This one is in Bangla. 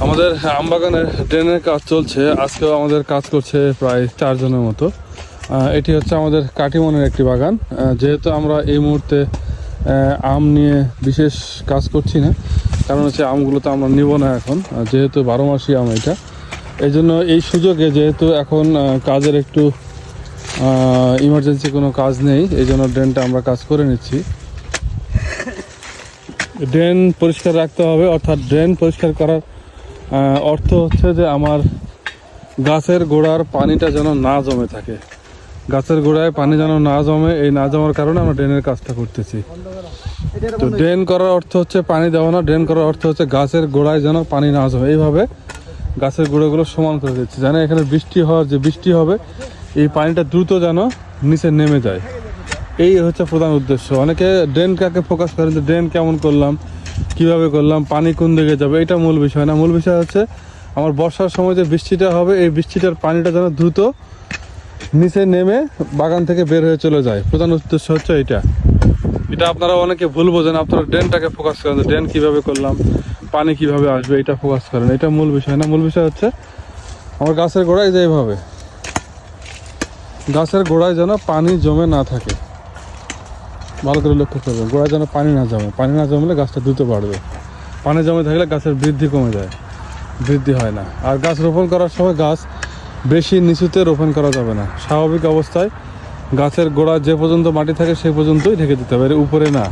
আমাদের আম বাগানের ড্রেনের কাজ চলছে। আজকেও আমাদের কাজ করছে প্রায় 4 জনের মতো। এটি হচ্ছে আমাদের কাটিমনের একটি বাগান। যেহেতু আমরা এই মুহূর্তে আম নিয়ে বিশেষ কাজ করছি না, কারণ হচ্ছে আমগুলো তো আমরা নিব না এখন, যেহেতু 12 মাসি আম এটা। এই জন্য এই সুযোগে যেহেতু এখন কাজের একটু ইমার্জেন্সি কোনো কাজ নেই, এই জন্য ড্রেনটা আমরা কাজ করে নিচ্ছি। ড্রেন পরিষ্কার রাখতে হবে, অর্থাৎ ড্রেন পরিষ্কার করার অর্থ হচ্ছে যে আমার গাছের গোড়ার পানিটা যেন না জমে থাকে। গাছের গোড়ায় পানি যেন না জমে, এই না জমার কারণে আমরা ড্রেনের কাজটা করতেছি। তো ড্রেন করার অর্থ হচ্ছে পানি দেওয়া না, ড্রেন করার অর্থ হচ্ছে গাছের গোড়ায় যেন পানি না জমে। এইভাবে গাছের গোড়াগুলো সমান করে দিচ্ছি, যেন এখানে বৃষ্টি হবে এই পানিটা দ্রুত যেন নিচে নেমে যায়। এই হচ্ছে প্রধান উদ্দেশ্য। অনেকে ড্রেন কাকে ফোকাস করেন যে ড্রেন কেমন করলাম, কিভাবে করলাম, পানি কোন দিকে যাবে, এটা মূল বিষয় না। মূল বিষয় হচ্ছে আমার বর্ষার সময় যে বৃষ্টিটা হবে, এই বৃষ্টিটার পানিটা যেন দ্রুত নিচে নেমে বাগান থেকে বের হয়ে চলে যায়। প্রধান উদ্দেশ্য হচ্ছে এটা। আপনারা অনেকে ভুল বোঝেন, আপনারা ড্রেনটাকে ফোকাস করেন, ড্রেন কীভাবে করলাম, পানি কিভাবে আসবে, এটা ফোকাস করেন। এটা মূল বিষয় না। মূল বিষয় হচ্ছে আমার গাছের গোড়ায় যে এইভাবে গাছের গোড়ায় যেন পানি জমে না থাকে। ভালো করে লক্ষ্য করবেন, গোড়ায় যেন পানি না জমে। পানি না জমলে গাছটা দ্রুত বাড়বে। পানি জমে থাকলে গাছের বৃদ্ধি কমে যায়, বৃদ্ধি হয় না। আর গাছ রোপণ করার সময় গাছ বেশি নিচুতে রোপণ করা যাবে না। স্বাভাবিক অবস্থায় গাছের গোড়া যে পর্যন্ত মাটি থাকে সেই পর্যন্তই ঢেকে দিতে হবে, এর উপরে না।